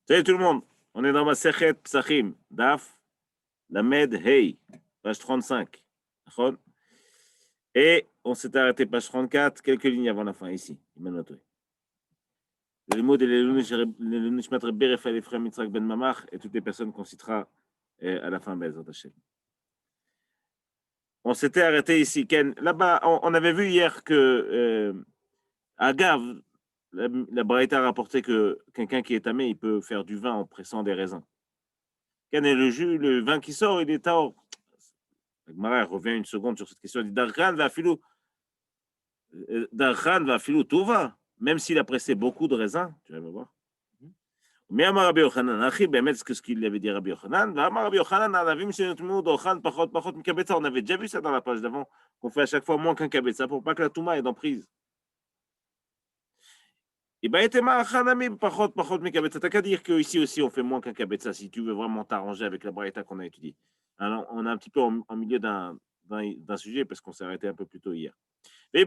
Salut tout le monde, on est dans ma Sechet Psachim, Daf, Lamed Hey, page 35. D'accord. Et on s'est arrêté page 34, quelques lignes avant la fin, ici. Il m'a noté. Le mot de l'Elunishmat Rebbe Raphaël Ephraim Yitzhak Ben Mamach et toutes les personnes qu'on citera à la fin, Bezrat Hashem. On s'était arrêté ici, Ken. Là-bas, on avait vu hier que Agav, la Braïta a rapporté que quelqu'un qui est tamé, il peut faire du vin en pressant des raisins. Ken, et le jus, le vin qui sort, il est taor. La Gemara revient une seconde sur cette question. Elle dit Darkhan va filou Touva, même s'il a pressé beaucoup de raisins, tu vas me voir. Mais Amar Rabbi Yochanan, Achi, Bemet, ce qu'il avait dit Rabbi Yochanan, va Amar Rabbi Yochanan, Alavim, Shenotmu, Dochan, Pachot, Mikabetza. On avait déjà vu ça dans la page d'avant, qu'on fait à chaque fois moins qu'un Kabetza pour pas que la Touma ait d'emprise. Et bien, Etema, Achanami, Pachot, Mikabetza. T'as qu'à dire qu'ici aussi on fait moins qu'un Kabetza si tu veux vraiment t'arranger avec la Braïta qu'on a étudiée. Alors, on est un petit peu en milieu d'un sujet parce qu'on s'est arrêté un peu plus tôt hier. Et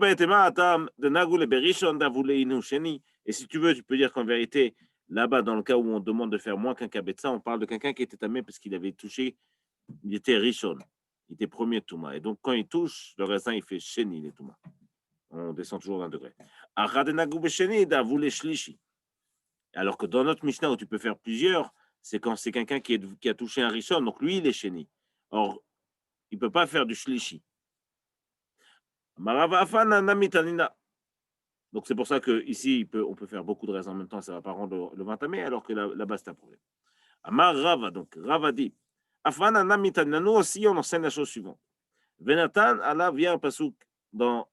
si tu veux, tu peux dire qu'en vérité, là-bas, dans le cas où on demande de faire moins qu'un kabetza, on parle de quelqu'un qui était tamé parce qu'il avait touché, il était rishon, il était premier touma. Et donc, quand il touche, le raisin, il fait sheni, les touma. On descend toujours d'un degré. Alors que dans notre Mishnah, où tu peux faire plusieurs, c'est quand c'est quelqu'un qui a touché un rishon, donc lui, il est sheni. Or, il ne peut pas faire du shlishi. Donc c'est pour ça qu'ici, on peut faire beaucoup de raisins en même temps, ça ne va pas rendre le vin tamé, alors que là-bas, c'est un problème. Amar Rava, donc Rava dit, Afana Namitan, nous aussi, on enseigne la chose suivante. Venatan, Allah vient un pasouk dans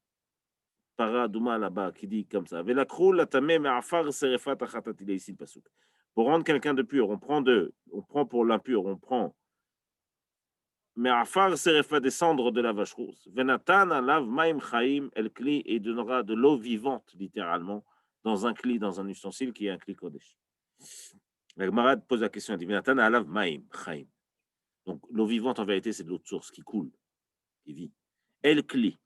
Paradouma là-bas, qui dit comme ça, Velakrou la tamé me'afar serefat achatat, il est ici le pasouk. Pour rendre quelqu'un de pur, on prend pour l'impur, on prend mais Afar Serefa descendre de la vache rousse. Venatan alav maim chaim el kli et donnera de l'eau vivante, littéralement, dans un kli, dans un ustensile qui est un kli kodesh. La Gemara pose la question, elle dit Venatan alav maim chaim. Donc l'eau vivante, en vérité, c'est de l'eau de source qui coule, qui vit. El kli.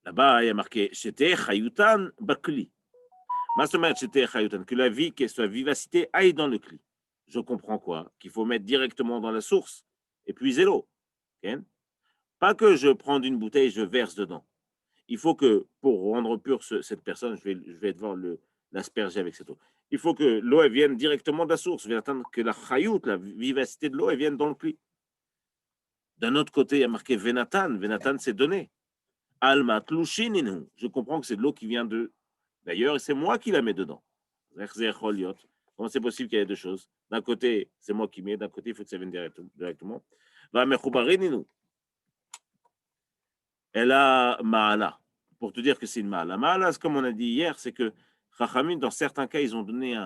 Là-bas, il y a marqué Shete chayutan bakli. Mastomer Shete chayutan, que la vie, que sa vivacité aille dans le kli. Je comprends quoi? Qu'il faut mettre directement dans la source et puiser l'eau. Okay? Pas que je prends une bouteille et je verse dedans. Il faut que, pour rendre pure cette personne, je vais devoir l'asperger avec cette eau. Il faut que l'eau elle vienne directement de la source. Je vais attendre que la chayout, la vivacité de l'eau, elle vienne dans le pli. D'un autre côté, il y a marqué Venatan. Venatan, c'est donné. Alma tlushininu. Je comprends que c'est de l'eau qui vient de d'ailleurs, et c'est moi qui la mets dedans. Comment c'est possible qu'il y ait deux choses? D'un côté, c'est moi qui mets, d'un côté, il faut que ça vienne directement. Va mechubarininu. Elle a Ma'ala. Pour te dire que c'est une Ma'ala. Ma'ala, comme on a dit hier, c'est que Chachamim, dans certains cas, ils ont donné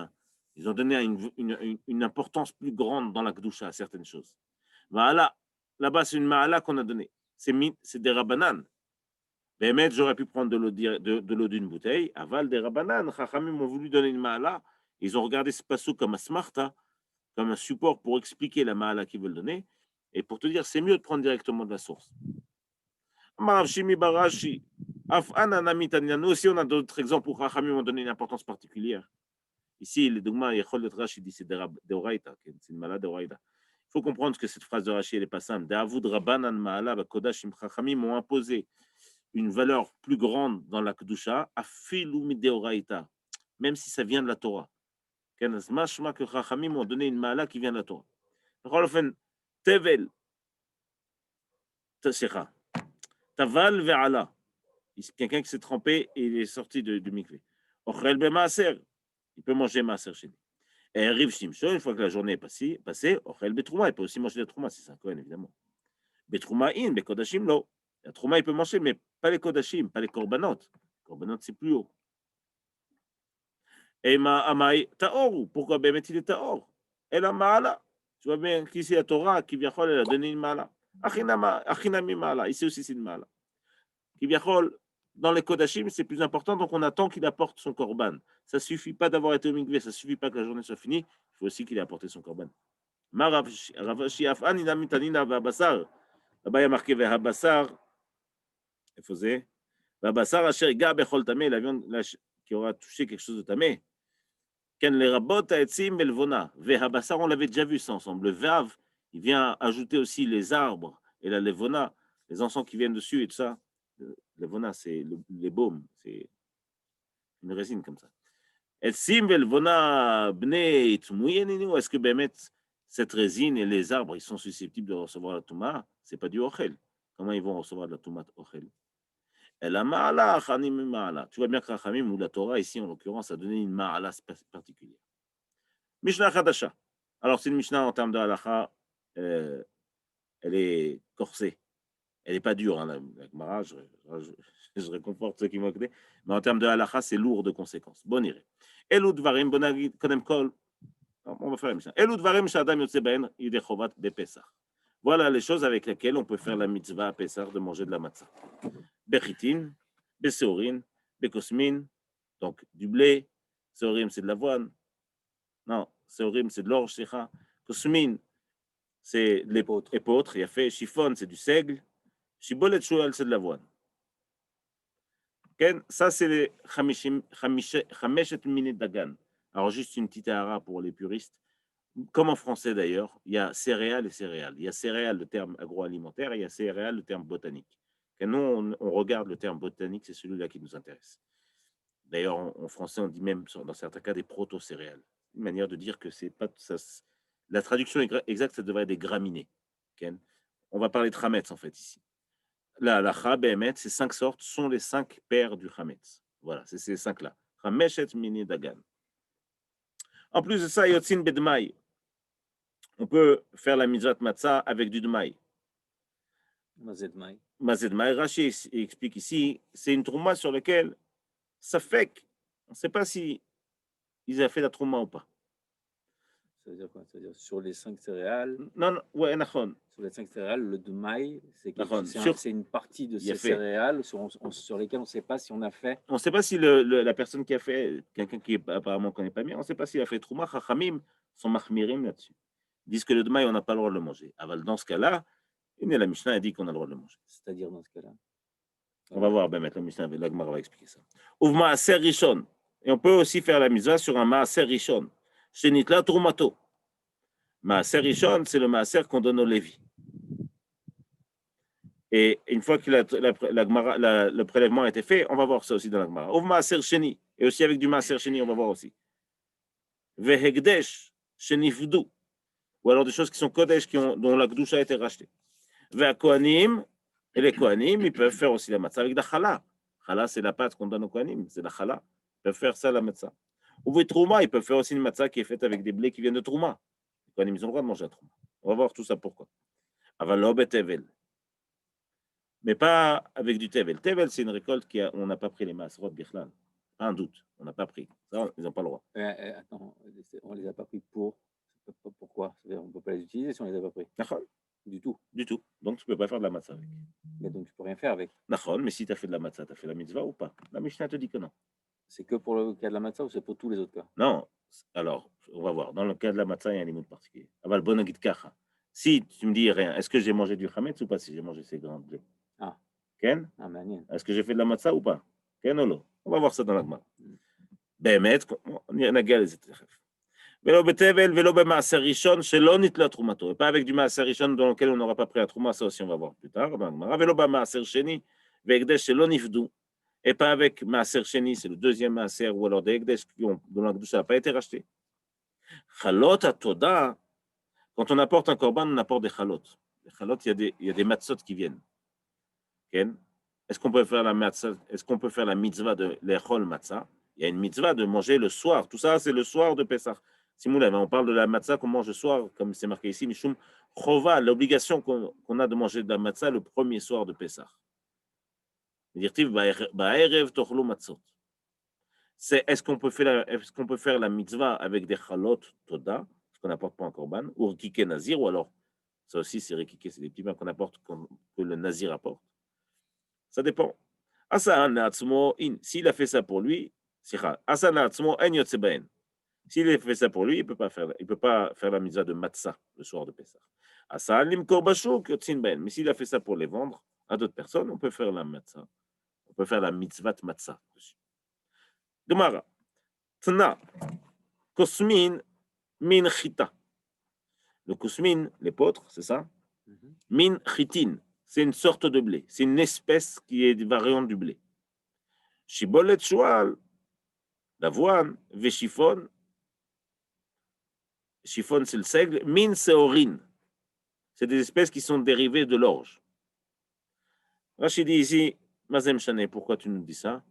une importance plus grande dans la Kedusha à certaines choses. Ma'ala, là-bas, c'est une Ma'ala qu'on a donnée. C'est des Rabbanan. Bémet, j'aurais pu prendre de l'eau d'une bouteille. Aval des Rabbanan. Chachamim ont voulu donner une Ma'ala. Ils ont regardé ce passou comme un smarta, comme un support pour expliquer la Ma'ala qu'ils veulent donner. Et pour te dire, c'est mieux de prendre directement de la source. Shimi Barashi. Nous aussi, on a d'autres exemples où Rachamim ont donné une importance particulière. Ici, le dogma, Yechol Rashi dit c'est Deoraita, c'est une malade Deoraita. Il faut comprendre que cette phrase de Rashi, elle n'est pas simple. De'avud Rabbanan Ma'ala Bakodashim Chachamim ont imposé une valeur plus grande dans la Kedusha, afilu mideoraita, même si ça vient de la Torah. Mashma que Chachamim ont donné une Ma'ala qui vient de la Torah. Tevel, Tashecha. Taval ve'ala. Quelqu'un qui s'est trempé et il est sorti du mikvé. Ochel b'maaser. Il peut manger maaser chez lui. Et arrive Shimshon, une fois que la journée est passée, Ochel betrouma. Il peut aussi manger la trouma, si c'est un Kohen, évidemment. Betrouma in, bekodashim lo. La trouma, il peut manger, mais pas les kodashim, pas les korbanot. Les korbanot, c'est plus haut. Et ma amai taor. Pourquoi Bémet il est taor? Et la maala. Tu vois bien qu'ici, la Torah, qui vient, elle a donné une maala. Achinami maala. Ici aussi, c'est une maala. Qui vient, dans les Kodashim, c'est plus important, donc on attend qu'il apporte son korban. Ça ne suffit pas d'avoir été au mikvé, ça ne suffit pas que la journée soit finie, il faut aussi qu'il ait apporté son korban. Là-bas, il y a marqué Vehabassar, il faisait Vehabassar, Asher Ga Bechol Tamé, la viande qui aura touché quelque chose de tamé. Ken les rabot ha'etzim belvona. Ve'habasar, on l'avait déjà vu ça ensemble. Le vav, il vient ajouter aussi les arbres et la levona, les encens qui viennent dessus et tout ça. Levona, c'est les baumes, c'est une résine comme ça. Etzim belvona bnei tmuyeninu. Est-ce que Bémet, cette résine et les arbres, ils sont susceptibles de recevoir la touma? C'est pas du ochel. Comment ils vont recevoir de la touma ochel? Elle a ma'ala, chanim ma'ala. Tu vois bien que Rachamim ou la Torah, ici en l'occurrence, a donné une ma'ala particulière. Mishnah Chadasha. Alors, c'est une Mishnah en termes de halakha, elle est corsée. Elle n'est pas dure, hein, la Gemara, je réconforte ceux qui m'ont écouté. Mais en termes de halakha, c'est lourd de conséquences. Bon, iré. Elou dvarim, bonagid, kodem kol. On va faire la Mishnah. Elou dvarim, shadam yotze baen, yidei chovat bepesach. Voilà les choses avec lesquelles on peut faire la mitzvah à Pessah de manger de la matzah. Bechitin, beseorin, bekosmin, donc du blé. Seorim, c'est de l'avoine. Non, seorim, c'est de l'orge, sikha. Kosmin, c'est de l'épeautre. Il y a fait chiffon, c'est du seigle. Shibolet shual, c'est de l'avoine. Ça, c'est les chameshet minit dagan. Alors, juste une petite hara pour les puristes. Comme en français d'ailleurs, il y a céréales et céréales. Il y a céréales, le terme agroalimentaire, et il y a céréales, le terme botanique. Et nous, on regarde le terme botanique, c'est celui-là qui nous intéresse. D'ailleurs, en français, on dit même, dans certains cas, des proto-céréales. Une manière de dire que c'est pas ça. La traduction exacte, ça devrait être des graminées. Okay? On va parler de chametz, en fait, ici. La halacha, behemet, ces 5 sortes sont les 5 paires du chametz. Voilà, c'est ces 5-là. Chameshet mini dagan. En plus de ça, yotzin bedmaï. On peut faire la mitzvah matzah avec du dmaï. Mazedmaï. Mazedmaï, Rashi explique ici, c'est une trouma sur laquelle ça fait qu'on ne sait pas si ils ont fait la trouma ou pas. Ça veut dire quoi? Ça veut dire sur les 5 céréales. Non, non, ouais, nachon. Sur les 5 céréales, le dmaï, c'est une partie de ces fait. céréales sur lesquelles on ne sait pas si on a fait. On ne sait pas si la personne qui a fait, quelqu'un qui apparemment ne connaît pas bien, on ne sait pas s'il a fait trouma. Chachamim sont machmirim là-dessus. Ils disent que le dmaï, on n'a pas le droit de le manger. Aval, dans ce cas-là, la Mishnah a dit qu'on a le droit de le manger. C'est-à-dire dans ce cas-là. On va voir, ben maintenant, la Gemara va expliquer ça. Ouvre maaser rishon. Et on peut aussi faire la mitzvah sur un maaser rishon. Shenitla trumato. Maaser rishon, c'est le maaser qu'on donne au Lévi. Et une fois que le prélèvement a été fait, on va voir ça aussi dans la Gemara. Ouvre maaser sheni. Et aussi avec du maaser sheni, on va voir aussi. Vehegdesh shenifdu. Ou alors des choses qui sont kodesh, dont la gdusha a été rachetée. Ve'akohanim. Et les kohanim, ils peuvent faire aussi la matzah avec de la chala. Chala, c'est la pâte qu'on donne aux kohanim, c'est la chala. Ils peuvent faire ça, la matzah. Ou trouma, ils peuvent faire aussi une matzah qui est faite avec des blés qui viennent de trouma. Les kohanim, ils ont le droit de manger la trouma. On va voir tout ça pourquoi. Avalob et tevel. Mais pas avec du tevel. Tevel, c'est une récolte on n'a pas pris les masrot bichlal. Pas un doute, on n'a pas pris. Ça, ils n'ont pas le droit. Attends, on ne les a pas pris pourquoi? On ne peut pas les utiliser si on ne les a pas pris. Nachon. Du tout. Du tout. Donc, tu ne peux pas faire de la matzah avec. Mais donc, tu ne peux rien faire avec. Nachon, mais si tu as fait de la matzah, tu as fait la mitzvah ou pas? La Mishnah te dit que non. C'est que pour le cas de la matzah ou c'est pour tous les autres cas? Non. Alors, on va voir. Dans le cas de la matzah, il y a un limite particulier. Aval bonagit kacha. Si tu me dis rien, est-ce que j'ai mangé du chametz ou pas si j'ai mangé ces grains de blé? Ah. Ken? Ah, manière. Est-ce que j'ai fait de la matzah ou pas? Ken ou non? On va voir ça dans la Gemara. Bémet, on y en a galé, c'est Velo betevel, velo bemaaser rishon, shelo nitla trumato. Et pas avec du maaser rishon dans lequel on n'aura pas pris la trouma, ça aussi on va voir plus tard. Velo bemaaser sheni, ve'egdesh shelo nifdu. Et pas avec maaser sheni, c'est le deuxième maaser, ou alors des egdesh dont la gdusha n'a pas été rachetée. Chalot atoda, quand on apporte un korban, on apporte des chalot. Les chalot, il y a des matzot qui viennent. Ken? Est-ce qu'on peut faire la matzah? Est-ce qu'on peut faire la mitzvah de l'echol matzah? Il y a une mitzvah de manger le soir. Tout ça, c'est le soir de Pessah. Si on parle de la matzah qu'on mange le soir, comme c'est marqué ici, Mishum Chova, l'obligation qu'on a de manger de la matzah le premier soir de Pessah. Est-ce qu'on peut faire la mitzvah avec des chalot toda, ce qu'on n'apporte pas en korban, ou rikike nazir, ou alors, ça aussi c'est rikike, c'est des petits pains qu'on apporte, que le nazir apporte. Ça dépend. S'il a fait ça pour lui, s'il a fait ça pour lui, il peut pas faire la mitzvah de matzah le soir de Pessah. Mais s'il a fait ça pour les vendre à d'autres personnes, on peut faire la matzah. On peut faire la mitzvah de matzah dessus. Gemara. Tna. Kosmin min chita. Le kosmin, l'épeautre, c'est ça? Min chitin, c'est une sorte de blé. C'est une espèce qui est variante du blé. Shibolet shual, l'avoine, veshifon. Chiffon, c'est le seigle. Min, c'est orine. C'est des espèces qui sont dérivées de l'orge. Rachid dit ici, Mazem Chané, pourquoi tu nous dis ça?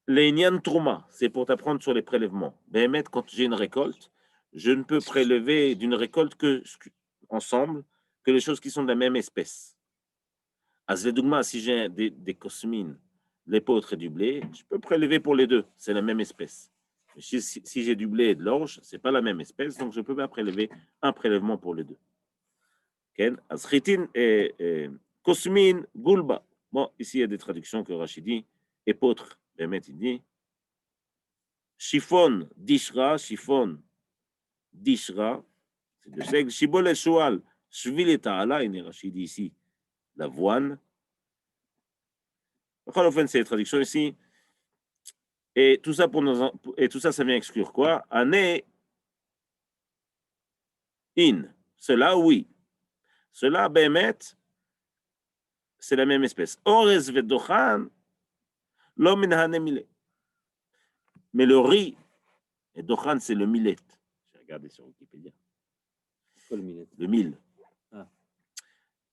Les Nyan Trouma, c'est pour t'apprendre sur les prélèvements. Béhémet, quand j'ai une récolte, je ne peux prélever d'une récolte que ensemble que les choses qui sont de la même espèce. Azvedougma, si j'ai des cosmines, l'épeautre et du blé, je peux prélever pour les deux, c'est la même espèce. Si j'ai du blé et de l'orge, ce n'est pas la même espèce, donc je ne peux pas prélever un prélèvement pour les deux. Azchitin et Kosmin, Gulba. Bon, ici il y a des traductions que Rachid dit. Épeautre, Bémet, il dit. Chiffon, Dishra, chiffon, Dishra, c'est le seigle. Shibol et Shoal, Shvil et Ta'ala, et Rachid dit ici l'avoine. Enfin, c'est les traductions ici. Et tout ça, ça vient exclure quoi? Ané, in. Cela, oui. Cela, Bémet, c'est la même espèce. Orez vedochan, l'homme millet. Mais le riz, et dochan, c'est le millet. J'ai regardé sur Wikipédia. C'est quoi le millet? Le mil. Ah.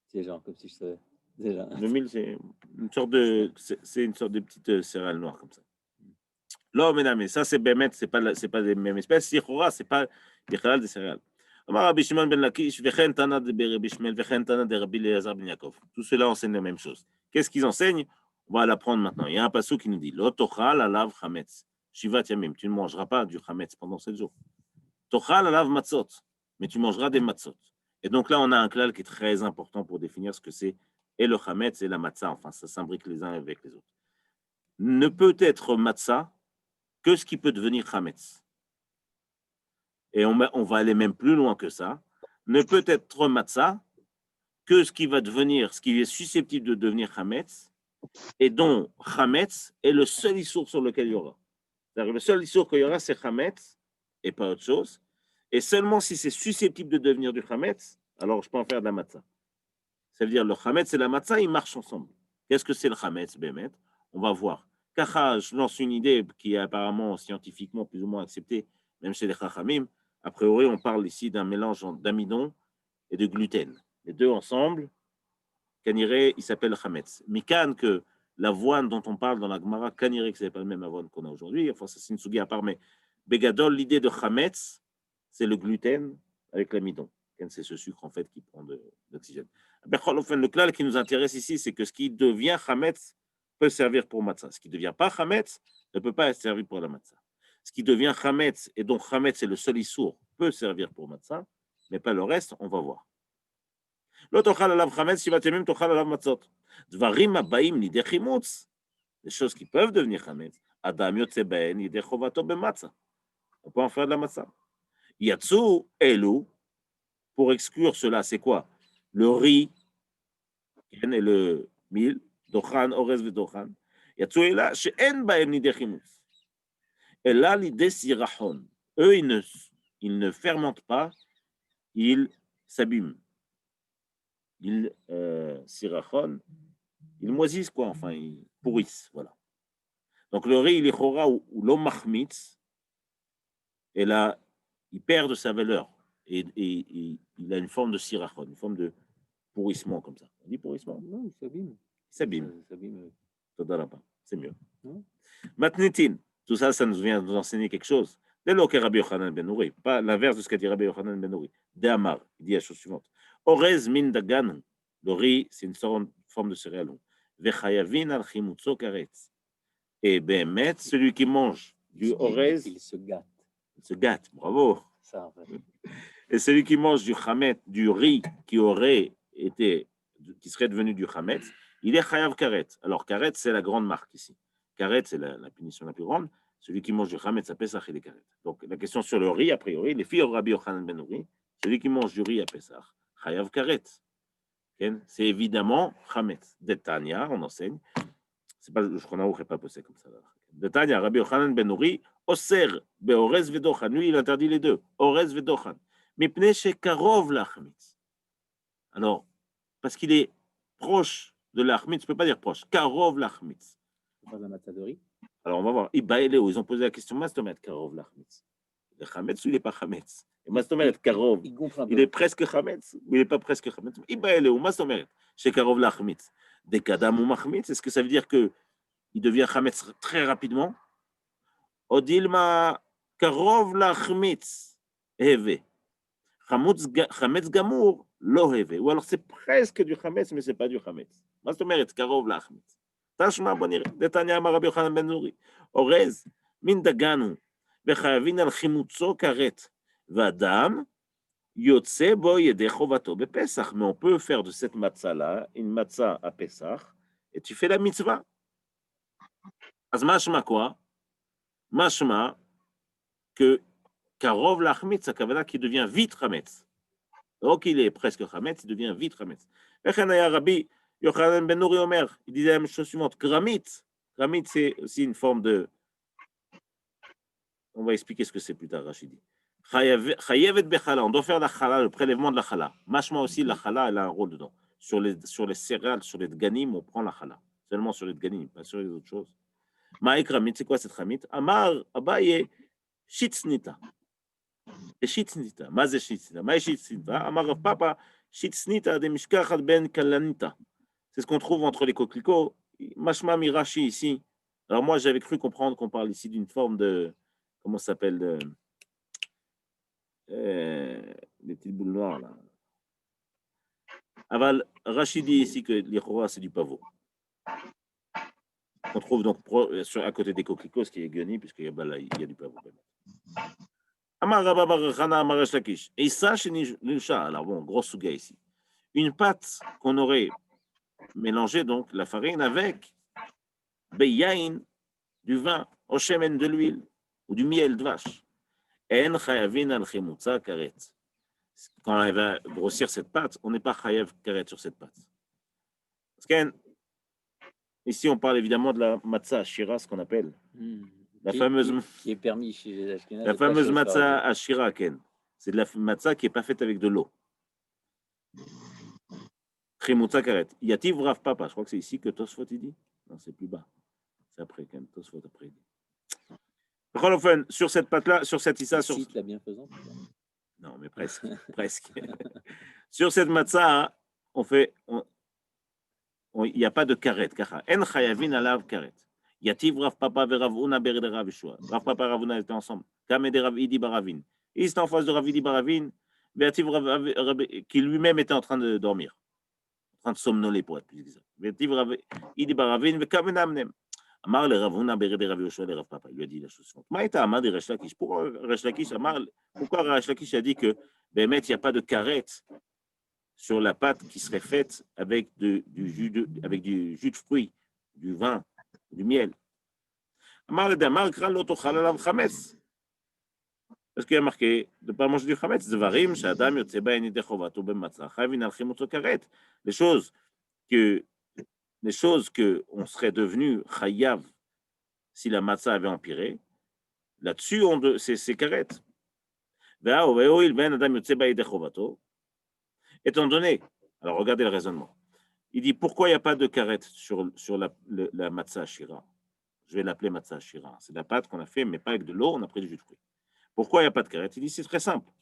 C'est genre comme si je savais. Déjà. Le mil, c'est une sorte de petite céréale noire comme ça. L'homme mais ça c'est bémet, c'est pas les mêmes espèces. Sichora, c'est pas des céréales. Rabbi Shimon ben Lakish, Vechen Tana de Rabbi Shmuel, Vechen Tana de Rabbi Eliezer ben Yaakov. Tout cela enseigne la même chose. Qu'est-ce qu'ils enseignent? On va l'apprendre maintenant. Il y a un passage qui nous dit Lo tochal alav chametz. Shivat yamim. Tu ne mangeras pas du chametz pendant 7 jours. Tochal alav matzot. Mais tu mangeras des matzot. Et donc là, on a un klal qui est très important pour définir ce que c'est et le chametz et la matzah. Enfin, ça s'imbrique les uns avec les autres. Ne peut être matzah que ce qui peut devenir chametz. Et on va aller même plus loin que ça. Ne peut être matzah que ce qui va devenir, ce qui est susceptible de devenir chametz, et dont chametz est le seul issour sur lequel il y aura. C'est-à-dire le seul issour qu'il y aura, c'est chametz, et pas autre chose. Et seulement si c'est susceptible de devenir du chametz, alors je peux en faire de la matzah. Ça veut dire le chametz et la matzah, ils marchent ensemble. Qu'est-ce que c'est le chametz, Bémet? On va voir. Kacha, je lance une idée qui est apparemment scientifiquement plus ou moins acceptée, même chez les chachamim. A priori, on parle ici d'un mélange d'amidon et de gluten. Les deux ensemble, kaniré, il s'appelle chametz. Mikan, que l'avoine dont on parle dans la Gemara, kaniré, que ce n'est pas le même avoine qu'on a aujourd'hui, enfin, ça c'est une sougi à part, mais Begadol, l'idée de chametz, c'est le gluten avec l'amidon. C'est ce sucre en fait qui prend de l'oxygène. Le klal qui nous intéresse ici, c'est que ce qui devient chametz peut servir pour matzah. Ce qui ne devient pas chametz ne peut pas être servi pour la matzah. Ce qui devient chametz, et donc chametz est le seul issour, peut servir pour matzah, mais pas le reste, on va voir. Lo tochal alav chametz, shivat yamim tochal alav matzot. Dvarim habaim lidei chimutz, les choses qui peuvent devenir chametz, adam yotze bahen lidei chovato bematzah. On peut en faire de la matzah. Yatsu elu, pour exclure cela, c'est quoi? Le riz et le mil, dochan, orez vedochan. Yatsu ela, she'en bahem lidei chimutz. Et là, l'idée sirachon. Eux, ils ne fermentent pas, ils s'abîment. Ils sirachon, ils moisissent quoi, enfin, ils pourrissent, voilà. Donc le riz, il est chora ou l'omachmitz, et là, il perd de sa valeur. Et il a une forme de sirachon, une forme de pourrissement comme ça. On dit pourrissement? Non, il s'abîme. Il s'abîme. Il s'abîme. C'est mieux. Non. Matnitin, tout ça, ça nous vient de nous enseigner quelque chose. Dès lors que Rabbi Yochanan ben Nouri, pas l'inverse de ce qu'a dit Rabbi Yochanan ben Nouri. De'amar, il dit la chose suivante. Orez min dagan, le riz, c'est une forme de céréale. Vechayavin al chimutzo karetz. Et Bémet, celui qui mange du orez, il se gâte. Il se gâte, bravo. Ça, en fait. Et celui qui mange du chametz, du riz qui serait devenu du chametz, il est chayav karet. Alors karet, c'est la grande marque ici. Karet, c'est la punition la plus grande. Celui qui mange du chametz à Pesach, il est karet. Donc la question sur le riz, a priori, les filles au Rabbi Yochanan ben Nouri, celui qui mange du riz à Pesach, chayav karet. C'est évidemment chametz. Detania, on enseigne. C'est pas le Shulchan Aruch n'est pas posé comme ça. Detania, Rabbi Yochanan ben Nouri, Oser, beorez vedochan. Lui, il interdit les deux. Orez vedochan. Mipnei shekarov lachmitz. Alors, parce qu'il est proche de l'achmitz, tu ne peux pas dire proche. Karov lachmitz. On parle de la matzah de riz. Alors, on va voir. Ils ont posé la question, Mastomet Karov lachmitz. Le chametz ou il n'est pas chametz? Et Mastomet Karov, Il gonfle un peu. il est presque chametz ou il n'est pas presque chametz? Ibaele ou Mastomet, chez Karov lachmitz. Des kadam ou machmitz, est-ce que ça veut dire qu'il devient chametz très rapidement? Odilma Karov lachmitz, heve. Chametz gamour, lo heve. Ou alors c'est presque du chametz, mais ce n'est pas du chametz. Mastomet Karov lachmitz. תשמע בוא נראה, דתניא אמר רבי יוחנן בן נורי, אורז מן דגן הוא, וחייבין על חימוצו כרת, ואדם יוצא בו ידי חובתו בפסח. Mais on peut faire de cette matzah-là une matzah à Pesach, et tu fais la mitzvah. אז משמע quoi? משמע que קרוב להחמיץ, הכוונה qu'il devient vite חמץ. לא qu'il est presque חמץ, il devient vite חמץ. וכן היה רבי Yochanan ben Nouri Omer, il disait la même chose suivante. Gramit, c'est aussi une forme de. On va expliquer ce que c'est plus tard, Rachidi. Chayevet bechala, on doit faire la chala, le prélèvement de la chala. Mashma aussi, la chala, elle a un rôle dedans. Sur les céréales, sur les dganim, on prend la chala. Seulement sur les dganim, pas sur les autres choses. Maïk Ramit, c'est quoi cette Ramit? Amar, Abaye, Shitznita. Et Shitznita, Mazé Shitznita. Maï Shitznita, Amar Papa, Shitznita de Mishkachat ben Kalanita. C'est ce qu'on trouve entre les coquelicots. Mashma Mirachi ici. Alors moi, j'avais cru comprendre qu'on parle ici d'une forme de. Comment ça s'appelle des petites boules noires là. Aval, Rachid dit ici que l'Ichora, c'est du pavot. On trouve donc à côté des coquelicots, ce qui est guenni, puisqu'il y a du pavot. Amar Rabba Bar Chana Amar Resh Lakish. Et ça, chez Nilcha, alors bon, grosse souga ici. Une pâte qu'on aurait mélanger donc la farine avec beyain, du vin, au shemen, de l'huile, ou du miel de vache. En chayavin al chemutza karet. Quand elle va grossir cette pâte, on n'est pas chayav karet sur cette pâte. Parce qu'ici, on parle évidemment de la matzah ashira, ce qu'on appelle. La fameuse. Qui est permis chez les Ashkénazes. La fameuse matzah ashira, Ken. C'est de la matzah qui n'est pas faite avec de l'eau. Chemutza karet. Yativ Rav Papa, je crois que c'est ici que Tosfot il dit. Non, c'est plus bas. C'est après quand même. Tosfot après. Sur cette pâte-là, sur cette issa, sur. La bienfaisance. Non, mais presque, presque. Sur cette matzah, on fait, il n'y a pas de karet. En chayavin alav karet. Yativ Rav Papa ve Rav Una bered Rav Yeshua. Rav Papa et Rav Una étaient ensemble. Kamede Rav Idi Baravin. Il était en face de Rav Idi Baravin, qui lui-même était en train de dormir. En train de somnoler pour être plus exact. Il Amar le Ravuna bered Rav Yoshua le Rav Papa. Il lui a dit la chose suivante. Maïta Amar de Resh Lakish. Pourquoi Resh Lakish a dit que Bémet, il n'y a pas de karet sur la pâte qui serait faite avec du jus de fruits, du vin, du miel. Amar le Damar Kral Lotochal Alav Chametz. Parce qu'il y a marqué de ne pas manger du chametz. Zvarim, Shadam, Yotzeba, Enide Chovato, Ben Matzah, Chavin, Alchimotso Karet. Les choses que on serait devenu chayav si la matzah avait empiré, là-dessus, c'est karet. Étant donné, alors regardez le raisonnement. Il dit pourquoi il n'y a pas de karet sur la matzah ashira. Je vais l'appeler matzah ashira. C'est la pâte qu'on a fait, mais pas avec de l'eau, on a pris du jus de fruits. Pourquoi il n'y a pas de karet? Il dit c'est très simple.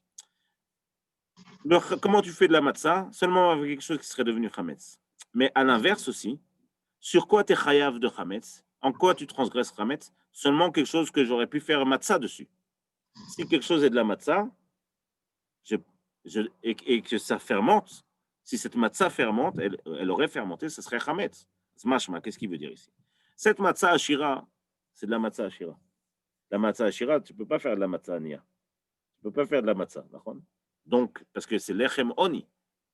Comment tu fais de la matzah? Seulement avec quelque chose qui serait devenu chametz. Mais à l'inverse aussi, sur quoi tu es chayav de chametz? En quoi tu transgresses chametz? Seulement quelque chose que j'aurais pu faire matzah dessus. Si quelque chose est de la matzah, et que ça fermente, si cette matzah fermente, elle aurait fermenté, ce serait chametz. Mashma, qu'est-ce qu'il veut dire ici? Cette matzah ashira, c'est de la matzah ashira. La matzah ashira, tu ne peux pas faire de la matzah ania. Tu ne peux pas faire de la matzah, d'accord? Donc, parce que c'est l'echem oni. Il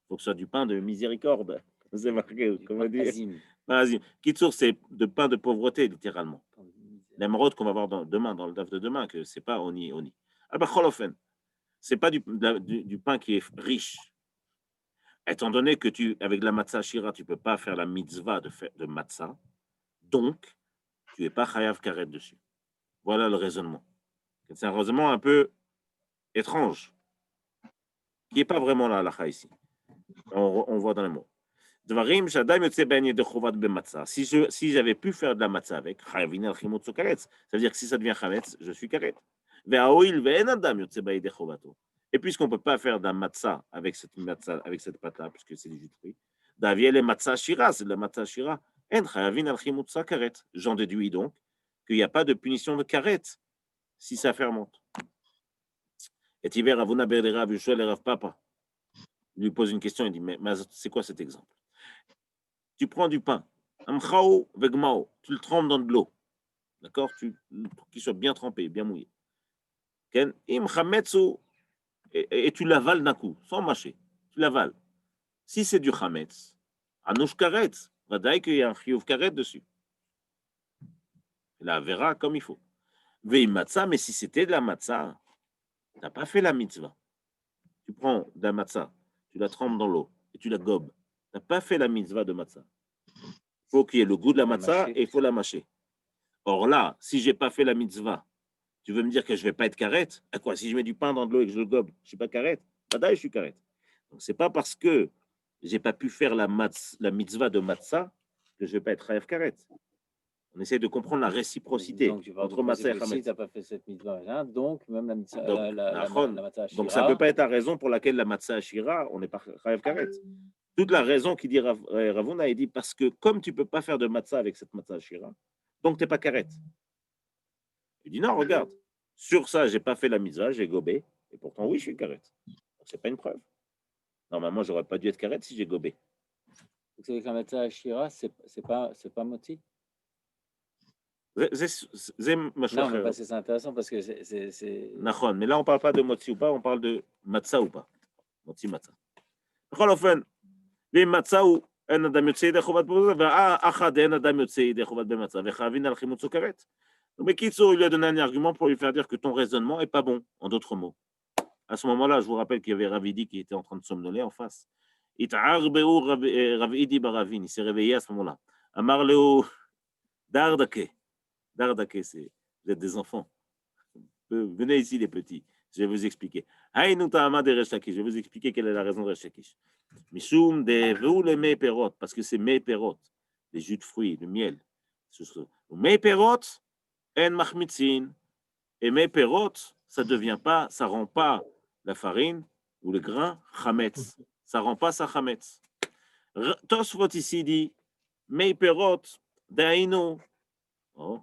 faut que ce soit du pain de miséricorde. C'est marqué, comment dire? Kitsour, c'est de pain de pauvreté, littéralement. L'émeraude qu'on va voir demain, dans le daf de demain, que ce n'est pas oni. Ce n'est pas du pain qui est riche. Étant donné que avec la matzah shira, tu ne peux pas faire la mitzvah de matzah, donc tu n'es pas chayav karet dessus. Voilà le raisonnement. C'est un raisonnement un peu étrange, qui n'est pas vraiment la halakha ici. On voit dans les mots. Dvarim shadam yotze ben yedei chovat b'matzah. Si j'avais pu faire de la matzah avec, chayavin al chimut karetz. Ça veut dire que si ça devient chametz, je suis karet. Ve'aoil ve'en adam yotze ben yedei chovato. Et puisqu'on ne peut pas faire de la matzah avec cette pâte-là, puisque c'est du jus de fruits, d'avier les matzah shira, c'est de la matzah shira. En chayavin al chimut karet. J'en déduis donc qu'il n'y a pas de punition de karet si ça fermente. Et Tiver Ravuna Berdera Vushel et Rav Papa lui pose une question, il dit, mais c'est quoi cet exemple? Tu prends du pain, amchao vegmao, tu le trempes dans de l'eau, d'accord? Qu'il soit bien trempé, bien mouillé. Ken im chametsu, et tu l'avales d'un coup, sans mâcher, tu l'avales. Si c'est du chametz, anouch karetz, vadaï qu'il y a un chiyuv karet dessus. La verra comme il faut. Veim matzah, mais si c'était de la matzah, tu n'as pas fait la mitzvah. Tu prends de la matzah, tu la trempes dans l'eau et tu la gobes. Tu n'as pas fait la mitzvah de matzah. Il faut qu'il y ait le goût de la matzah et il faut la mâcher. Or là, si je n'ai pas fait la mitzvah, tu veux me dire que je ne vais pas être karet? À quoi? Si je mets du pain dans de l'eau et que je le gobe, je ne suis pas karet? Badaï, je suis karet. Donc, ce n'est pas parce que je n'ai pas pu faire la mitzvah de matzah que je ne vais pas être chayav karet. On essaie de comprendre la réciprocité entre matzah et chametz. Si tu n'as pas fait cette mitzvah, donc même la mitzvah, Donc, la matzah ashira. Donc ça ne peut pas être la raison pour laquelle la matzah ashira, on n'est pas chayav karet. Toute la raison qui dit Ravuna, il dit parce que comme tu ne peux pas faire de matzah avec cette matzah ashira, donc tu n'es pas karet. Il dit non, regarde, sur ça, je n'ai pas fait la mitzvah, j'ai gobé, et pourtant oui, je suis karet. Ce n'est pas une preuve. Normalement, je n'aurais pas dû être karet si j'ai gobé. Vous savez que la matzah ashira, c'est pas moti? Non, mais c'est intéressant parce que c'est... Nachon, mais là, on ne parle pas de moti ou pas, on parle de matzah ou pas. Moti, matzah. בכל אופן, ואם מצא הוא אין אדם יוצא ידי חובת במצה, ואחד אין אדם יוצא ידי חובת במצה, וחייבין על חימוץ סוכרת. Mais Kitso, il lui a donné un argument pour lui faire dire que ton raisonnement n'est pas bon, en d'autres mots. À ce moment-là, je vous rappelle qu'il y avait Ravidi qui était en train de somnoler en face. Il s'est réveillé à ce moment-là. Amar Leo Dardake. Dardake, vous êtes des enfants. Venez ici, les petits. Je vais vous expliquer. Je vais vous expliquer quelle est la raison de Resh Lakish. Mishum de les mets perot, parce que c'est mets perot, les jus de fruits, le miel. Mets perot, en machmitzin. Et mets perot, ça devient pas, ça rend pas la farine ou le grain chametz. Ça rend pas ça chametz. Tosfot ici dit mets perot, daino. Oh,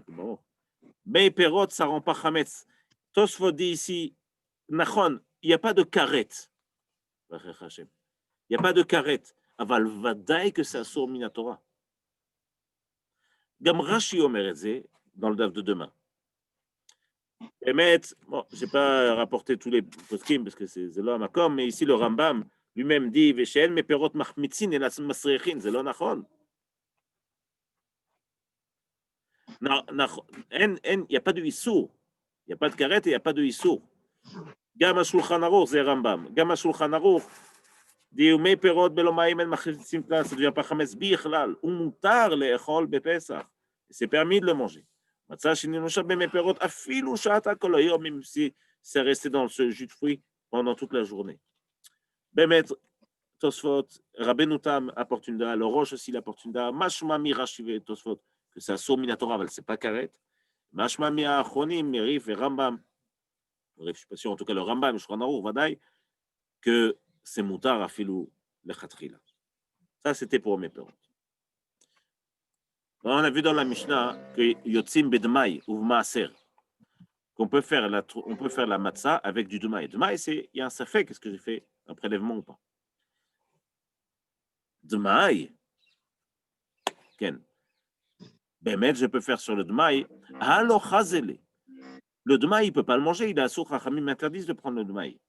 bon. Mets perot, ça rend pas chametz. Tosfot dit ici, nachon, il n'y a pas de karet. Il n'y a pas de karet. Aval vadaï que c'est assour minatora. Gam Rashi omer dans le daf de demain. Emet, bon, je n'ai pas rapporté tous les poskim parce que c'est là makom, mais ici le Rambam lui-même dit Veshen me perot machmitzin et masrechin, c'est là nachon. Il n'y a pas de issour. Il n'y a pas de karet et il n'y a pas de issour. Gam Shulchan Aruch, c'est Rambam. Gam Shulchan Aruch dit me perot belomaim en machmitzin, ça ne devient pas chametz bichlal. Ou mutar le'echol bepesach. C'est permis de le manger. Même si c'est resté dans ce jus de fruits pendant toute la journée. Bemet, Tosfot, Rabbeinu Tam apporte une dalle, le Roche aussi apporte une dalle, Mashma mi Rashi Tosfot, que c'est assour minatora, c'est pas karet. Mashma mi Achronim, Merif et Rambam, je ne suis pas sûr, en tout cas le Rambam, Shulchan Aruch, Vadaï, que c'est mutar afilou le chatrila. Ça, c'était pour mes parents. On a vu dans la Mishnah que Yotzim bedmai ou maaser, qu'on peut faire la matzah avec du demaï. Demaï, il y a un safek, est-ce que j'ai fait un prélèvement ou pas? Demaï, Ken. Bemet, je peux faire sur le demaï. Alors, chazele. Le demaï, il ne peut pas le manger, il a assour, Chachamim m'interdisent de prendre le demaï.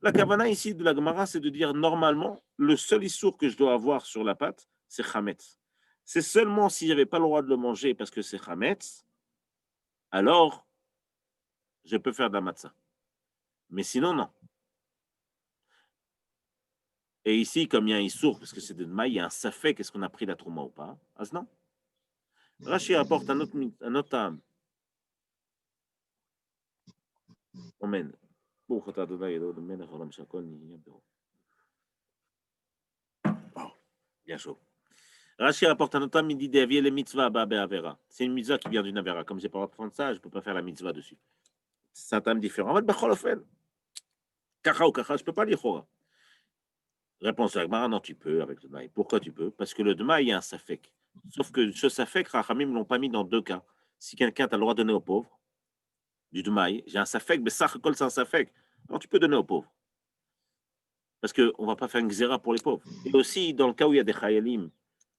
La kavana ici de la Gemara, c'est de dire normalement, le seul issour que je dois avoir sur la pâte, c'est chametz. C'est seulement si je n'avais pas le droit de le manger parce que c'est chametz, alors je peux faire de la matzah. Mais sinon, non. Et ici, comme il y a un issour, parce que c'est de maï, il y a un safek, est-ce qu'on a pris la trouma ou pas? Ah, non. Rashi rapporte un autre Amen. ברוך אתה אדוני אלוהינו מלך העולם שהכל נהיה בו. Bien chaud. Rashi rapporte un autre il dit dévier les mitzvahs Avera. C'est une mitzvah qui vient d'une Avera. Comme j'ai pas le droit de prendre ça, je peux pas faire la mitzvah dessus. C'est un thème différent. En fait, bechol ofen. Kacha ou kacha, je peux pas dire chora. Réponse à Agmara, non, tu peux avec le dmaï. Pourquoi tu peux? Parce que le dmaï, il y a un safek. Sauf que ce safek, Rachamim ne l'ont pas mis dans deux cas. Si quelqu'un a le droit de donner aux pauvres, du dmaï, j'ai un safek, mais ça, c'est un safek. Non, tu peux donner aux pauvres. Parce qu'on ne va pas faire une xéra pour les pauvres. Et aussi, dans le cas où il y a des chayalim,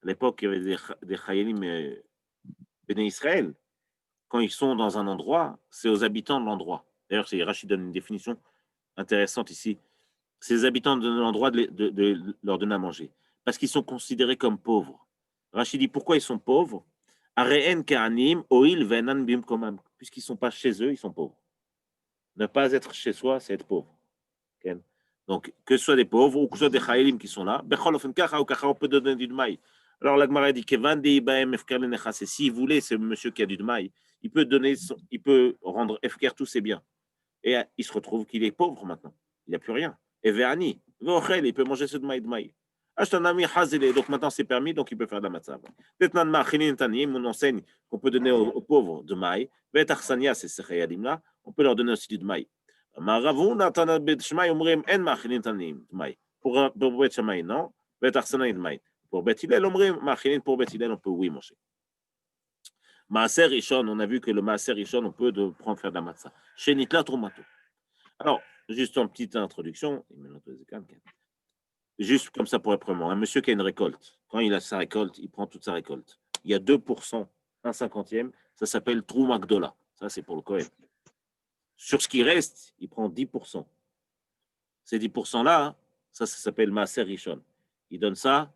à l'époque, il y avait des chayalim béné Israël, quand ils sont dans un endroit, c'est aux habitants de l'endroit. D'ailleurs, Rachid donne une définition intéressante ici. C'est les habitants de l'endroit de leur donner à manger. Parce qu'ils sont considérés comme pauvres. Rachid dit pourquoi ils sont pauvres? Puisqu'ils ne sont pas chez eux, ils sont pauvres. Ne pas être chez soi, c'est être pauvre. Okay? Donc, que ce soit des pauvres ou que ce soit des chayelim qui sont là, on peut donner du dmaï. Alors, la Gemara dit que s'il voulait, ce monsieur qui a du dmaï, il peut rendre efker tous ses biens. Et il se retrouve qu'il est pauvre maintenant. Il n'a plus rien. Et Ve'ani, il peut manger ce dmaï. Donc maintenant c'est permis, donc il peut faire de la matzah. On enseigne qu'on peut donner aux pauvres de maï. C'est ces chayalim-là, on peut leur donner aussi du maï. Pour Bet Shammai, non. Pour Bet Hillel, pour Bet Hillel, on peut oui manger. Maaser Rishon, on a vu que le Maaser Rishon, on peut prendre faire de la matzah. Chez Nitla Trumato. Alors, juste en petite introduction, juste comme ça pour être vraiment, un monsieur qui a une récolte, quand il a sa récolte, il prend toute sa récolte. Il y a 2%, un cinquantième, ça s'appelle Trouma Gdola. Ça, c'est pour le Kohen. Sur ce qui reste, il prend 10%. Ces 10%-là, ça s'appelle Maaser Rishon. Il donne ça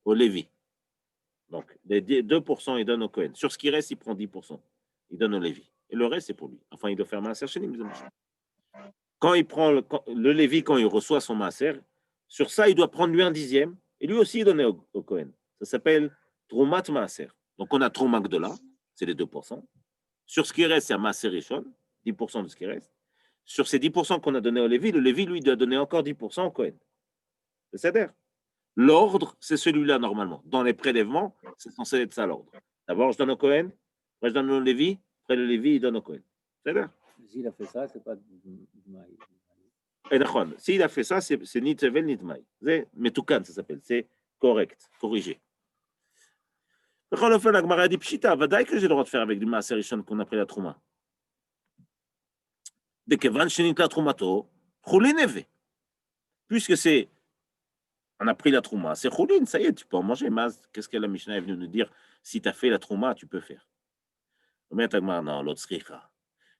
au Lévi. Donc, les 2%, il donne au Kohen. Sur ce qui reste, il prend 10%. Il donne au Lévi. Et le reste, c'est pour lui. Enfin, il doit faire Maaser Shenim. Quand il prend le Lévi, quand il reçoit son Maaser, sur ça, il doit prendre lui un dixième et lui aussi donner au Kohen. Ça s'appelle Troumat Maaser. Donc, on a Trouma Gdola, c'est les 2%. Sur ce qui reste, c'est un Maaser Rishon, 10% de ce qui reste. Sur ces 10% qu'on a donné au Lévi, le Lévi, lui, doit donner encore 10% au Kohen. C'est-à-dire, l'ordre, c'est celui-là normalement. Dans les prélèvements, c'est censé être ça l'ordre. D'abord, je donne au Kohen, après, je donne au Lévi, après, le Lévi, il donne au Kohen. C'est-à-dire. S'il a fait ça, c'est pas dmaï. Et d'accord. S'il a fait ça, c'est ni tevel ni tmaï. C'est metoukan, ça s'appelle. C'est correct, corrigé. La Gemara dit pshita, vadaï que j'ai le droit de faire avec du maaser rishon qu'on a pris la trouma. De kevan shenit la troumato, choulin neve. Puisque c'est, on a pris la trouma, c'est choulin, ça y est, tu peux en manger. Mais qu'est-ce que la Mishnah est venue nous dire? Si tu as fait la trouma, tu peux faire. Mais la Gemara, non, l'autre sricha.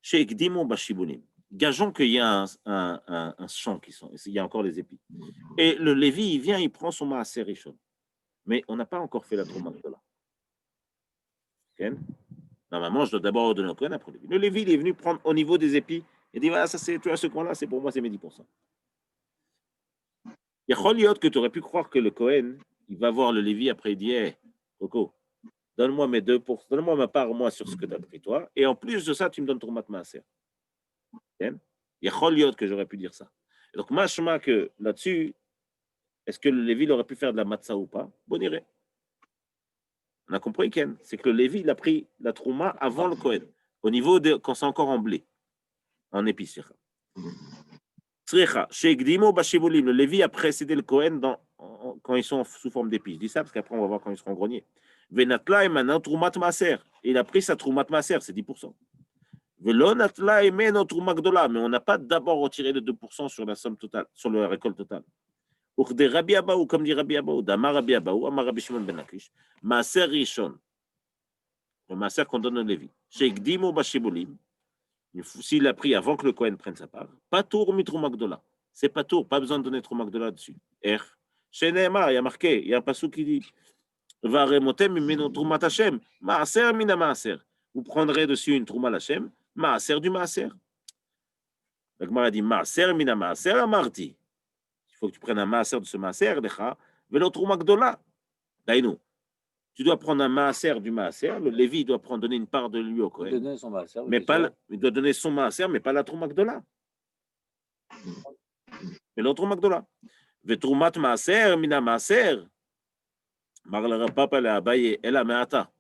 Sheik dimon bashibunim. Gageons qu'il y a un champ qui sont, il y a encore les épis. Et le Lévi, il vient, il prend son maaser rishon. Mais on n'a pas encore fait la trouma Gdola. Normalement, je dois d'abord donner au Kohen après le Lévi. Le Lévi, il est venu prendre au niveau des épis. Il dit, voilà, ça c'est, tu vois, ce coin-là, c'est pour moi, c'est mes 10%. Il y a Choliot que tu aurais pu croire que le Kohen, il va voir le Lévi, après il dit, hé, Coco, donne-moi mes 2%, donne-moi ma part, moi, sur ce que tu as pris, toi. Et en plus de ça, tu me donnes ton mat maaser. Il y a Choliot que j'aurais pu dire ça. Et donc, machma que là-dessus, est-ce que le Lévi aurait pu faire de la matzah ou pas? Bon, irait. On a compris, Ken, c'est que le Lévi, il a pris la trouma avant le Kohen, au niveau de quand c'est encore en blé, en épices. Le Lévi a précédé le Kohen quand ils sont sous forme d'épices. Je dis ça parce qu'après, on va voir quand ils seront greniers. Venatla et maintenant troumat maaser. Il a pris sa troumat maaser, c'est 10%. Velonatla et maintenant troumat gdola, mais on n'a pas d'abord retiré de 2% sur la somme totale, sur la récolte totale. Rabbi Abaou, comme dit Rabbi Abaou, Damar Rabbi Abaou, Amar Rabbi Shimon ben Lakish, Maaser Rishon, le Maaser qu'on donne au Lévi, Sheikh Dimo Bashibolim, s'il a pris avant que le Kohen prenne sa part, Patour Mitrouma Gdola, c'est Patour, pas besoin de donner Trouma Gdola dessus. Chez Nehemar, il y a marqué, il y a un passou qui dit, Varemotem Mino Troumat Hashem, Maaser Mina Maaser, vous prendrez dessus une Trouma Hashem, Maaser du Maaser. La Gemara dit, Maaser Mina Maaser, Amarti. Il faut que tu prennes un maaser de ce maaser, mais l'autre trouma gdola. Daïnou. tu dois prendre un maaser du maaser, le Lévi doit donner une part de lui au Il Kohen, doit donner son maaser, oui, mais bien pas, sûr. il doit donner son maaser, mais pas la Trouma Gdola. Mais l'autre Trouma Gdola. Vetroumat maaser, mina maaser, marlera papa la abaye, elle a meata.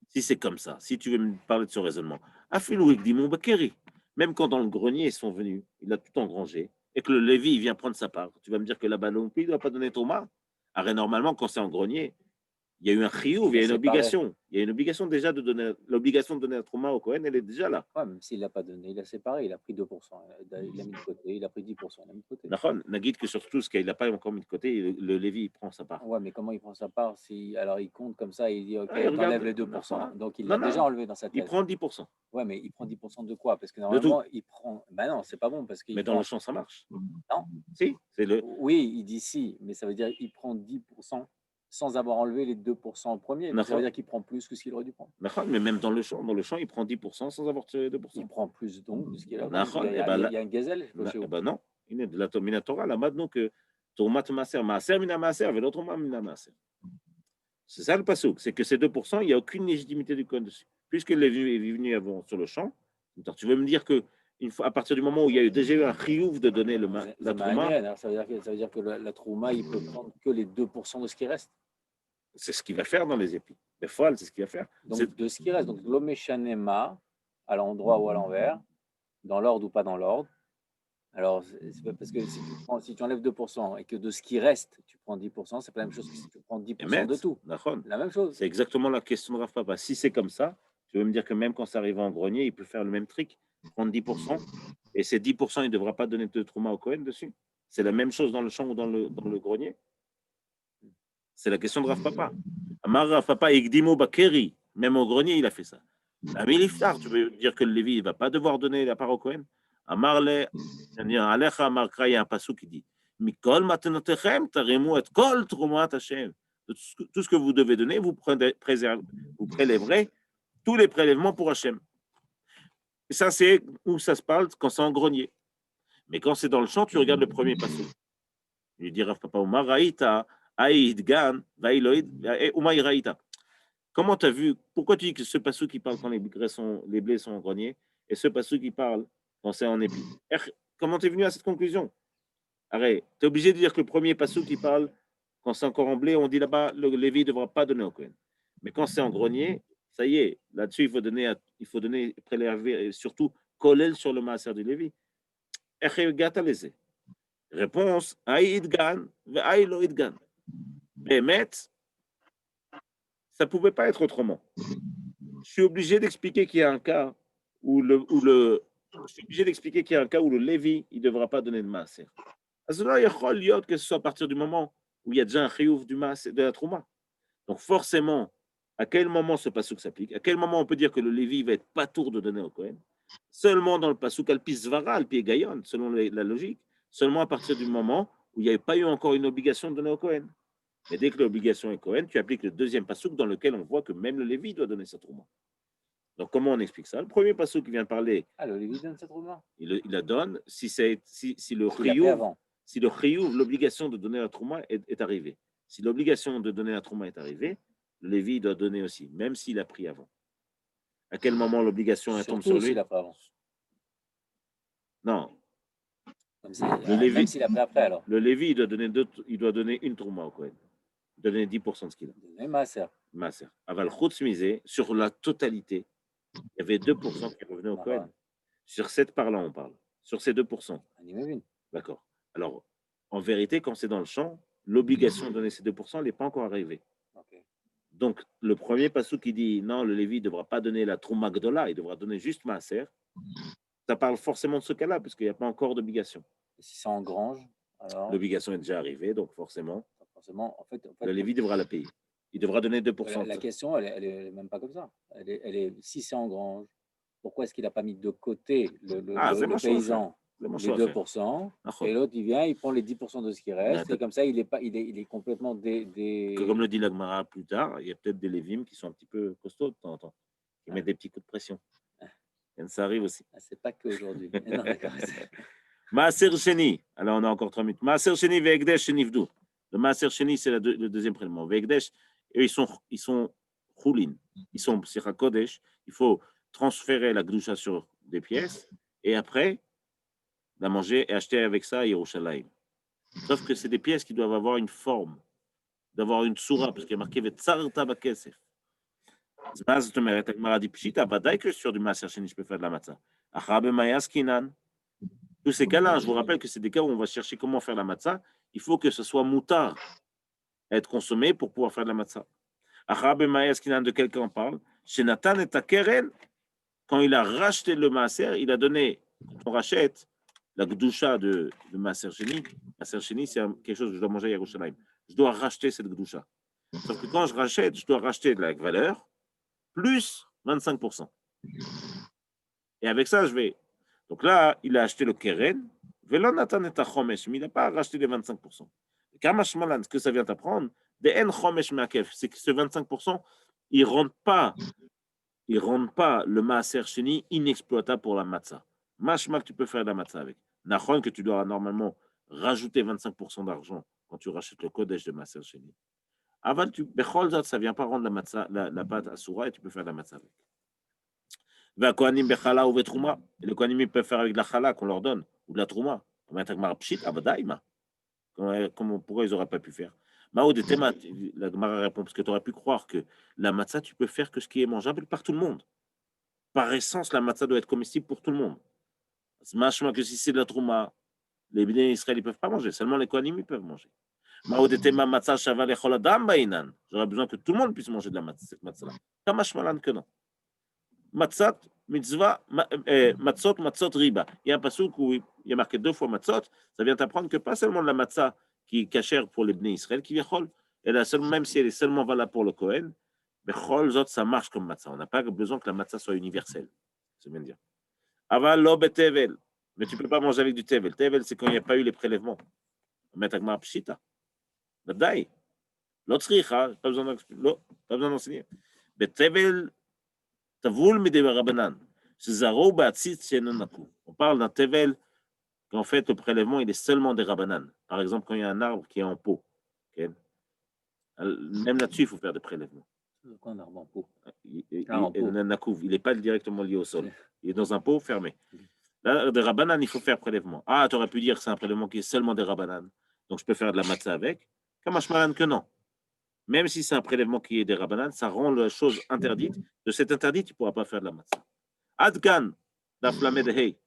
Si c'est comme ça, si tu veux me parler de ce raisonnement, afilou ikdimou bakeri. Même quand dans le grenier ils sont venus, il a tout engrangé, et que le Lévi il vient prendre sa part, tu vas me dire que là-bas non plus il ne doit pas donner Trouma. Arrête, normalement, quand c'est en grenier, il y a eu un chiyuv, il y a une obligation. Il y a une obligation déjà de donner, l'obligation de donner la Trouma au Kohen, elle est déjà là. Ouais, même s'il ne l'a pas donné, il a séparé, il a pris 2%, il a mis de côté, il a pris 10%, il a mis de côté. D'accord, Nagid que surtout ce qu'il n'a pas encore mis de côté, le Lévi il prend sa part. Ouais, mais comment il prend sa part si alors il compte comme ça, il dit ok, Ouais, regarde, t'enlèves les 2%. non, Donc il non, l'a déjà non, enlevé dans sa il tête. prend 10%. Ouais, mais il prend 10% de quoi? Parce que De tout. normalement, il prend. Ben non, c'est pas bon parce qu'il Mais dans le champ, ça marche. Non. Si, c'est le. Oui, il dit si, mais ça veut dire qu'il prend 10% sans avoir enlevé les 2% au premier. Donc ça veut D'accord. dire qu'il prend plus que ce qu'il aurait dû prendre. D'accord, mais même dans le champ, il prend 10% sans avoir tiré Il 2%. prend plus donc de ce qu'il a. D'accord, Il y et ben a, là, il y a un gazelle chez eh vous. ben non, il est de la Torah, là maintenant que Tourmat Maaser mina Maaser, et l'autre mina Maaser. C'est ça le passouk, c'est que ces 2%, il n'y a aucune légitimité du Kohen dessus. Puisqu'il est venu avant sur le champ, tu veux me dire que une fois, à partir du moment où il y a déjà eu un chiyuv de donner la Trouma, Alors, ça veut dire que la Trouma, il peut prendre que les 2% de ce qui reste. c'est ce qu'il va faire dans les épis. Les folles, c'est ce qu'il va faire. Donc de ce qui reste, donc l'omeshanema, à l'endroit ou à l'envers, dans l'ordre ou pas dans l'ordre. Alors, c'est pas parce que si tu enlèves 2% et que de ce qui reste, tu prends 10%, c'est pas la même chose que si tu prends 10% de tout. La même chose. C'est exactement la question de Rav Papa. Si c'est comme ça, tu veux me dire que même quand ça arrive en grenier, il peut faire le même trick, prendre 10%, et ces 10%, il ne devra pas donner de Trouma au Kohen dessus. C'est la même chose dans le champ ou dans le grenier. C'est la question de Rav Papa. Amar Rav Papa, Igdimo Bakeri, même au grenier, il a fait ça. Amiliftar, tu veux dire que le Lévi ne va pas devoir donner la part au Kohen? Amar le, Alecha Amar Kra, il y a un passou qui dit Mikol matenotechem taremu et kol trumat Hashem. Tout ce que vous devez donner, vous prélèverez tous les prélèvements pour Hachem. Et ça, c'est où ça se parle quand c'est en grenier. Mais quand c'est dans le champ, tu regardes le premier passou. Il dit Rav Papa, Umar Raïta, Aïd Gan, Vailoïd, Umar Raïta. Comment tu as vu, pourquoi tu dis que ce passou qui parle quand les blés sont en grenier et ce passou qui parle quand c'est en épi? Comment tu es venu à cette conclusion? Arrête, tu es obligé de dire que le premier passou qui parle quand c'est encore en blé, on dit là-bas, le Lévi ne devra pas donner au Kohen. Mais quand c'est en grenier, ça y est, là-dessus, il faut donner, prélever, et surtout, collel sur le maaser du Lévi. Réponse, Aïd Gan, Aïlo Idgan. Bémet, ça ne pouvait pas être autrement. Je suis obligé d'expliquer qu'il y a un cas où le Lévi, il ne devra pas donner de maaser. Alors, il y a que ce soit à partir du moment où il y a déjà un chiyuv du maaser, de la trouma. Donc forcément, à quel moment ce passouk s'applique? À quel moment on peut dire que le Lévi va être patour de donner au Kohen? Seulement dans le passouk alpis zvara, alpi gayon, selon la logique, seulement à partir du moment où il n'y avait pas eu encore une obligation de donner au Kohen. Mais dès que l'obligation est Kohen, tu appliques le deuxième passouk dans lequel on voit que même le Lévi doit donner sa trouma. Donc comment on explique ça? Le premier passouk qui vient parler, le Lévi donne sa trouma. Il la donne si le chiyuv, l'obligation de donner la trouma est arrivée. Si l'obligation de donner la trouma est arrivée, le Lévi doit donner aussi, même s'il a pris avant. À quel moment l'obligation tombe sur lui? S'il a pris avant. Non. Même s'il a pris après, alors. Le Lévi, il doit donner une trouma au Kohen. Donner 10% de ce qu'il a. Donner maaser. Maaser. Aval chutz misé, sur la totalité, il y avait 2% qui revenaient au Kohen. Sur cette part-là, on parle. Sur ces 2%. D'accord. Alors, en vérité, quand c'est dans le champ, l'obligation de donner ces 2%, elle n'est pas encore arrivée. Okay. Donc, le premier passou qui dit non, le Lévi ne devra pas donner la Trouma Gdola, il devra donner juste Maaser, ça parle forcément de ce cas-là, puisqu'il n'y a pas encore d'obligation. Et si c'est en grange, alors... L'obligation est déjà arrivée, donc forcément, en fait, le Lévi devra la payer. Il devra donner 2%. La question, elle n'est même pas comme ça. Si c'est en grange, pourquoi est-ce qu'il n'a pas mis de côté le paysan les 2%, et l'autre, il vient, il prend les 10% de ce qui reste, et comme ça, il est complètement Comme le dit l'Agmara plus tard, il y a peut-être des Lévim qui sont un petit peu costauds de temps en temps, qui mettent des petits coups de pression. Et ça arrive aussi. C'est pas qu'aujourd'hui. Maaser Sheni, alors on a encore 3 minutes. Maaser Sheni ve'egdesh shenivdu. Le Maaser Sheni, c'est le deuxième prélèvement. Ve'egdesh, eux, ils sont choulin, ils sont Sira Kodesh, il faut transférer la Gdusha sur des pièces, et après, la manger et acheter avec ça à Yerushalayim. Sauf que c'est des pièces qui doivent avoir une forme, d'avoir une soura, parce qu'il y a marqué Vetsarta Bakesef. אז מה זאת אומרת? הגמרא dit pshita, ודאי que sur du maaser sheni, je peux faire de la matzah. Achra b'maya skinan. Tous ces cas-là, je vous rappelle que c'est des cas où on va chercher comment faire la matzah. Il faut que ce soit moutar, être consommé pour pouvoir faire de la matzah. Achra b'maya skinan, de quel cas on parle? Chez Nathan et Takeren, quand il a racheté le maaser, il a donné, quand on rachète la gdusha de maaser sheni, c'est quelque chose que je dois manger à Yerushalayim. Je dois racheter cette gdusha. Sauf que quand je rachète, je dois racheter de la valeur plus 25%. Et avec ça, je vais. Donc là, il a acheté le Keren, Velon Nathan et Chomesh, mais il n'a pas racheté les 25%. Kamash Malan, ce que ça vient t'apprendre, de En Chomesh Makef, c'est que ce 25%, il ne rend pas le Maaser Sheni inexploitable pour la matzah. Mashma que tu peux faire de la matzah avec. Nachon que tu dois normalement rajouter 25% d'argent quand tu rachètes le Kodesh de Maaser Sheni. Avant, ça ne vient pas rendre la pâte asura et tu peux faire de la matzah avec. Et les Kohanim ils peuvent faire avec de la chala qu'on leur donne, ou de la trouma. Pourquoi ils n'auraient pas pu faire? La Gemara répond, parce que tu aurais pu croire que la matzah, tu peux faire que ce qui est mangeable par tout le monde. Par essence, la matzah doit être comestible pour tout le monde. C'est que si c'est de la trouma, les béné Israël, ils ne peuvent pas manger, seulement les Kohanim, ils peuvent manger. J'aurais besoin que tout le monde puisse manger de la matzah, cette matzah-là. Kamash malan que non. Matzot, mitzvah, matzot, riba. Il y a un passouk où il y a marqué 2 fois matzot. Ça vient t'apprendre que pas seulement la matzah qui est cachère pour les bnei Israël, qui viachol, même si elle est seulement valable pour le Kohen, mais chol zot, ça marche comme matzah. On n'a pas besoin que la matzah soit universelle. C'est bien dire. Aval lo betevel. Mais tu ne peux pas manger avec du tevel. Tevel, c'est quand il n'y a pas eu les prélèvements. Metagmar pshita. Badaï. L'autre pas besoin d'enseigner. Betevel. On parle d'un tevel qu'en fait le prélèvement il est seulement des rabanan. Par exemple, quand il y a un arbre qui est en pot, okay? Même là-dessus il faut faire des prélèvements. Pourquoi un arbre en pot? Il n'est pas directement lié au sol. Il est dans un pot fermé. Là, des rabanan, il faut faire prélèvement. Ah, tu aurais pu dire que c'est un prélèvement qui est seulement des rabanan. Donc je peux faire de la matzah avec. Kamash malan que non. Même si c'est un prélèvement qui est des rabanan, ça rend la chose interdite. De cet interdit, tu ne pourras pas faire de la matzah. Adkan, d'Aflamed Hey.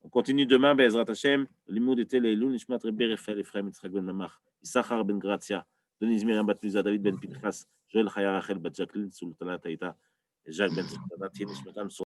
On continue demain, Bezrat Hashem. L'imoud était les Loun, Nishmat Rebbe Raphaël Ephraim Yitzhak ben Mamach, Issachar ben Gratia, Denise Miriam bat Luza, David ben Pinchas, Joël Chaya Rachel bat Jacqueline, Sultana Taïta, Jacques ben Sultana, Nishmatam